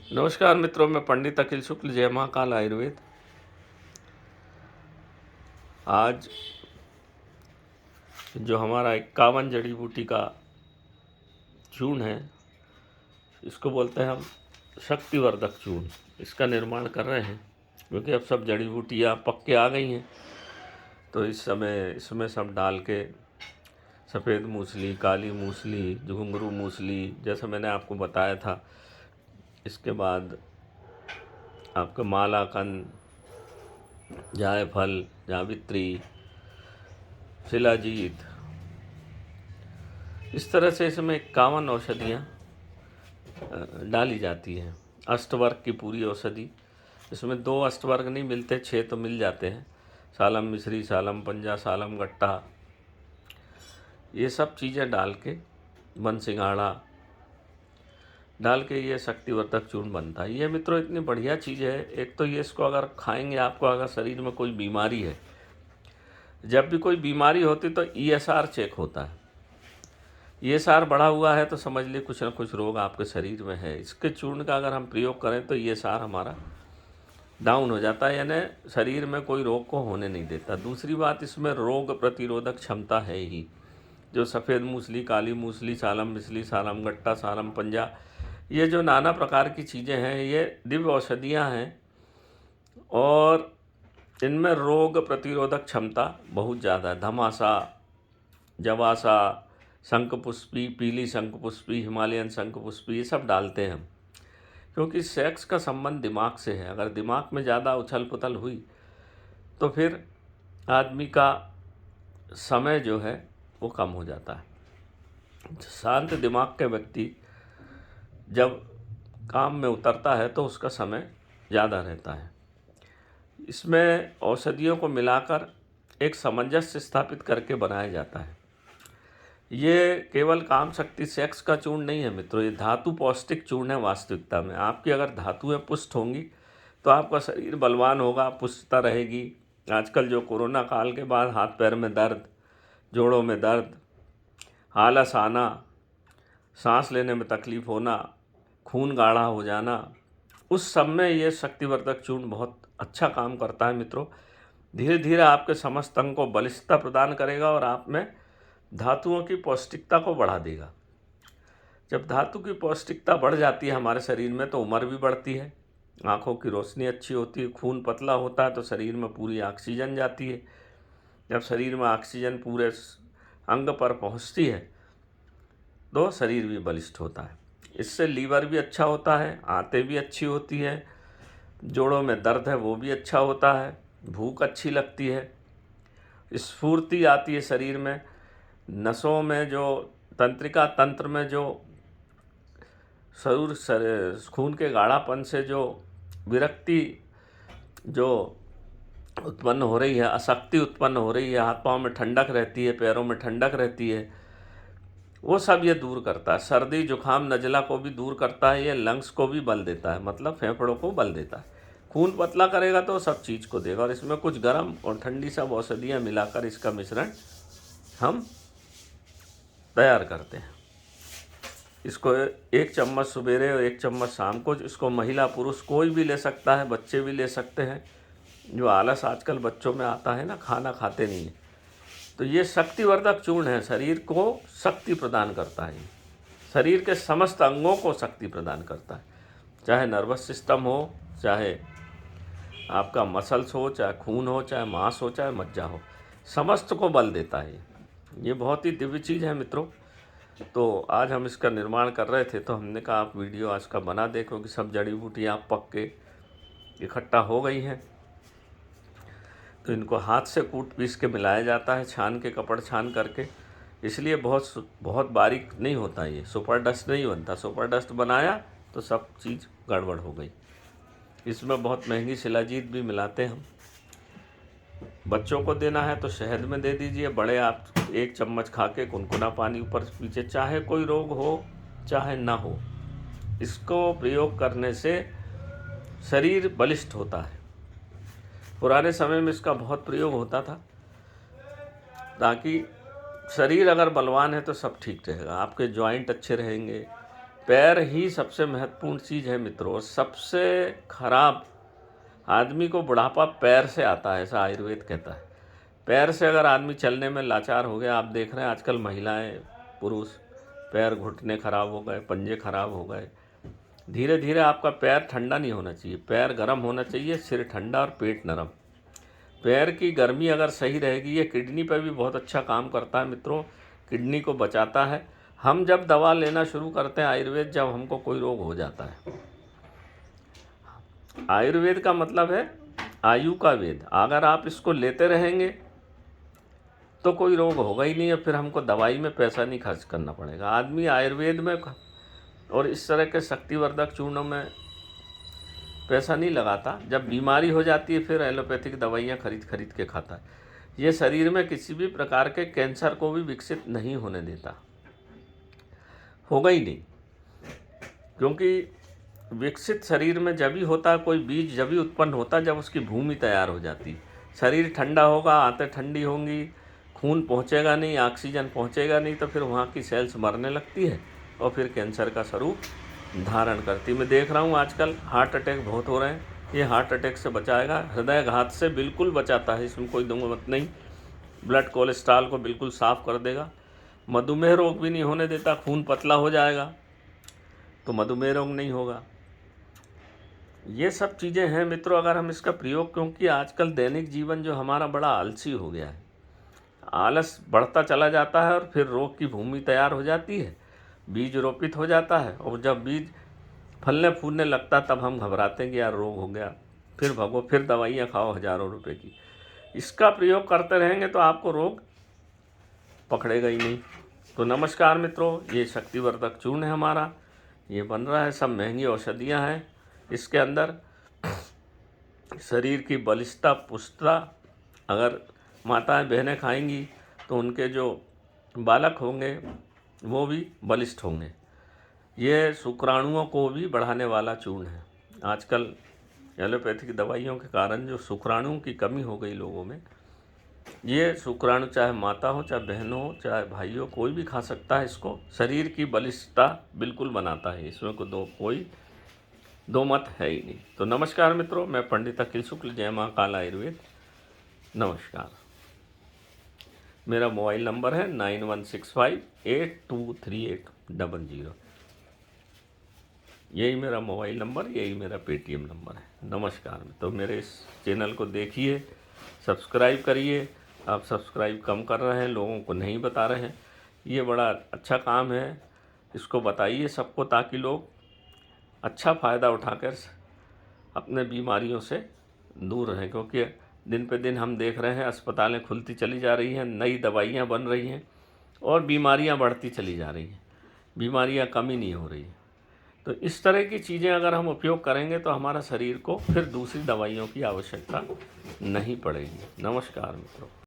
नमस्कार मित्रों, मैं पंडित अखिल शुक्ल, जय महाकाल आयुर्वेद। आज जो हमारा 51 जड़ी बूटी का चूर्ण है, इसको बोलते हैं हम शक्तिवर्धक चूर्ण। इसका निर्माण कर रहे हैं क्योंकि अब सब जड़ी बूटियाँ पक के आ गई हैं। तो इस समय इसमें सब डाल के सफ़ेद मूसली, काली मूसली, घुंघरू मूसली, जैसा मैंने आपको बताया था। इसके बाद आपका मालाकंद, जायफल, जावित्री, शिलाजीत, इस तरह से इसमें 51 औषधियाँ डाली जाती हैं। अष्टवर्ग की पूरी औषधि, इसमें 2 अष्टवर्ग नहीं मिलते, 6 तो मिल जाते हैं। सालम मिश्री, सालम पंजा, सालम गट्टा, ये सब चीज़ें डाल के, बनसिंगाड़ा डाल के ये शक्तिवर्धक चूर्ण बनता है। ये मित्रों इतनी बढ़िया चीज़ है। एक तो ये इसको अगर खाएंगे, आपको अगर शरीर में कोई बीमारी है, जब भी कोई बीमारी होती तो ESR चेक होता है। ESR बढ़ा हुआ है तो समझ लिए कुछ ना कुछ रोग आपके शरीर में है। इसके चूर्ण का अगर हम प्रयोग करें तो ESR हमारा डाउन हो जाता है, यानी शरीर में कोई रोग को होने नहीं देता। दूसरी बात, इसमें रोग प्रतिरोधक क्षमता है ही। जो सफ़ेद मूसली, काली मूसली, सालम मिसली, सालम गट्टा, सालम पंजा, ये जो नाना प्रकार की चीज़ें हैं, ये दिव्य औषधियाँ हैं और इनमें रोग प्रतिरोधक क्षमता बहुत ज़्यादा है। धमासा, जवासा, शंखपुष्पी, पीली शंखपुष्पी, हिमालयन शंखपुष्पी, ये सब डालते हैं हम, क्योंकि सेक्स का संबंध दिमाग से है। अगर दिमाग में ज़्यादा उछल पुथल हुई तो फिर आदमी का समय जो है वो कम हो जाता है। शांत दिमाग के व्यक्ति जब काम में उतरता है तो उसका समय ज़्यादा रहता है। इसमें औषधियों को मिलाकर एक सामंजस्य स्थापित करके बनाया जाता है। ये केवल काम शक्ति सेक्स का चूर्ण नहीं है मित्रों, ये धातु पौष्टिक चूर्ण है। वास्तविकता में आपकी अगर धातुएं पुष्ट होंगी तो आपका शरीर बलवान होगा, पुष्टता रहेगी। आजकल जो कोरोना काल के बाद हाथ पैर में दर्द, जोड़ों में दर्द, आलस आना, सांस लेने में तकलीफ़ होना, खून गाढ़ा हो जाना, उस सब में ये शक्तिवर्धक चूर्ण बहुत अच्छा काम करता है मित्रों। धीरे धीरे आपके समस्त अंग को बलिष्ठता प्रदान करेगा और आप में धातुओं की पौष्टिकता को बढ़ा देगा। जब धातु की पौष्टिकता बढ़ जाती है हमारे शरीर में तो उम्र भी बढ़ती है, आँखों की रोशनी अच्छी होती है, खून पतला होता है तो शरीर में पूरी ऑक्सीजन जाती है। जब शरीर में ऑक्सीजन पूरे अंग पर पहुँचती है तो शरीर भी बलिष्ठ होता है। इससे लीवर भी अच्छा होता है, आंतें भी अच्छी होती है, जोड़ों में दर्द है वो भी अच्छा होता है, भूख अच्छी लगती है, स्फूर्ति आती है शरीर में, नसों में जो तंत्रिका तंत्र में जो खून के गाढ़ापन से जो विरक्ति जो उत्पन्न हो रही है, अशक्ति उत्पन्न हो रही है, हाथ पाँव में ठंडक रहती है, पैरों में ठंडक रहती है, वो सब ये दूर करता है। सर्दी जुखाम नज़ला को भी दूर करता है। ये लंग्स को भी बल देता है, मतलब फेफड़ों को बल देता है। खून पतला करेगा तो सब चीज़ को देगा। और इसमें कुछ गर्म और ठंडी सब औषधियाँ मिलाकर इसका मिश्रण हम तैयार करते हैं। इसको 1 चम्मच सवेरे और 1 चम्मच शाम को, इसको महिला पुरुष कोई भी ले सकता है, बच्चे भी ले सकते हैं। जो आलस आजकल बच्चों में आता है ना, खाना खाते नहीं है, तो ये शक्तिवर्धक चूर्ण है। शरीर को शक्ति प्रदान करता है, शरीर के समस्त अंगों को शक्ति प्रदान करता है। चाहे नर्वस सिस्टम हो, चाहे आपका मसल्स हो, चाहे खून हो, चाहे मांस हो, चाहे मज्जा हो, समस्त को बल देता है। ये बहुत ही दिव्य चीज़ है मित्रों। तो आज हम इसका निर्माण कर रहे थे तो हमने कहा आप वीडियो आज का बना दें, क्योंकि सब जड़ी बूटियाँ पक के इकट्ठा हो गई हैं। तो इनको हाथ से कूट पीस के मिलाया जाता है, छान के, कपड़ छान करके। इसलिए बहुत बारीक नहीं होता, ये सुपर डस्ट नहीं बनता। सुपर डस्ट बनाया तो सब चीज़ गड़बड़ हो गई। इसमें बहुत महंगी शिलाजीत भी मिलाते हैं हम। बच्चों को देना है तो शहद में दे दीजिए, बड़े आप 1 चम्मच खा के गुनगुना पानी ऊपर पीछे, चाहे कोई रोग हो चाहे ना हो, इसको प्रयोग करने से शरीर बलिष्ठ होता है। पुराने समय में इसका बहुत प्रयोग होता था, ताकि शरीर अगर बलवान है तो सब ठीक रहेगा, आपके जॉइंट अच्छे रहेंगे, पैर ही सबसे महत्वपूर्ण चीज़ है मित्रों। और सबसे खराब आदमी को बुढ़ापा पैर से आता है, ऐसा आयुर्वेद कहता है। पैर से अगर आदमी चलने में लाचार हो गया, आप देख रहे हैं आजकल महिलाएं पुरुष पैर घुटने खराब हो गए, पंजे खराब हो गए। धीरे धीरे आपका पैर ठंडा नहीं होना चाहिए, पैर गर्म होना चाहिए, सिर ठंडा और पेट नरम। पैर की गर्मी अगर सही रहेगी, ये किडनी पर भी बहुत अच्छा काम करता है मित्रों, किडनी को बचाता है। हम जब दवा लेना शुरू करते हैं आयुर्वेद, जब हमको कोई रोग हो जाता है, आयुर्वेद का मतलब है आयु का वेद। अगर आप इसको लेते रहेंगे तो कोई रोग होगा ही नहीं, और फिर हमको दवाई में पैसा नहीं खर्च करना पड़ेगा। आदमी आयुर्वेद में और इस तरह के शक्तिवर्धक चूर्णों में पैसा नहीं लगाता। जब बीमारी हो जाती है फिर एलोपैथिक दवाइयाँ खरीद के खाता है। ये शरीर में किसी भी प्रकार के कैंसर को भी विकसित नहीं होने देता, होगा ही नहीं। क्योंकि विकसित शरीर में जब ही होता है, कोई बीज जब ही उत्पन्न होता है जब उसकी भूमि तैयार हो जाती है। शरीर ठंडा होगा, आंतें ठंडी होंगी, खून पहुँचेगा नहीं, ऑक्सीजन पहुँचेगा नहीं, तो फिर वहाँ की सेल्स मरने लगती है और फिर कैंसर का स्वरूप धारण करती। मैं देख रहा हूँ आजकल हार्ट अटैक बहुत हो रहे हैं। ये हार्ट अटैक से बचाएगा, हृदय घात से बिल्कुल बचाता है, इसमें कोई दुमत नहीं। ब्लड कोलेस्ट्रॉल को बिल्कुल साफ़ कर देगा, मधुमेह रोग भी नहीं होने देता। खून पतला हो जाएगा तो मधुमेह रोग नहीं होगा। ये सब चीज़ें हैं मित्रों, अगर हम इसका प्रयोग, क्योंकि आजकल दैनिक जीवन जो हमारा बड़ा आलसी हो गया है, आलस बढ़ता चला जाता है और फिर रोग की भूमि तैयार हो जाती है, बीज रोपित हो जाता है, और जब बीज फलने फूलने लगता तब हम घबराते हैं कि यार रोग हो गया, फिर भगो, फिर दवाइयाँ खाओ हज़ारों रुपए की। इसका प्रयोग करते रहेंगे तो आपको रोग पकड़ेगा ही नहीं। तो नमस्कार मित्रों, ये शक्तिवर्धक चूर्ण है हमारा, ये बन रहा है, सब महंगी औषधियाँ हैं इसके अंदर। शरीर की बलिष्ठता पुष्टता अगर माताएं बहनें खाएंगी तो उनके जो बालक होंगे वो भी बलिष्ठ होंगे। ये शुक्राणुओं को भी बढ़ाने वाला चूर्ण है। आजकल एलोपैथिक दवाइयों के कारण जो शुक्राणुओं की कमी हो गई लोगों में, ये शुक्राणु चाहे माता हो, चाहे बहन हो, चाहे भाई हो, कोई भी खा सकता है इसको। शरीर की बलिष्ठता बिल्कुल बनाता है, इसमें कोई दो मत है ही नहीं। तो नमस्कार मित्रों, मैं पंडित अखिल शुक्ल, जय माँ काल आयुर्वेद। नमस्कार। मेरा मोबाइल नंबर है 9165823800। यही मेरा मोबाइल नंबर, यही मेरा पेटीएम नंबर है। नमस्कार। तो मेरे इस चैनल को देखिए, सब्सक्राइब करिए। आप सब्सक्राइब कम कर रहे हैं, लोगों को नहीं बता रहे हैं। ये बड़ा अच्छा काम है, इसको बताइए सबको, ताकि लोग अच्छा फ़ायदा उठाकर अपने बीमारियों से दूर रहें। क्योंकि दिन पे दिन हम देख रहे हैं अस्पतालें खुलती चली जा रही हैं, नई दवाइयाँ बन रही हैं और बीमारियाँ बढ़ती चली जा रही हैं, बीमारियाँ कम ही नहीं हो रही हैं। तो इस तरह की चीज़ें अगर हम उपयोग करेंगे तो हमारा शरीर को फिर दूसरी दवाइयों की आवश्यकता नहीं पड़ेगी। नमस्कार मित्रों।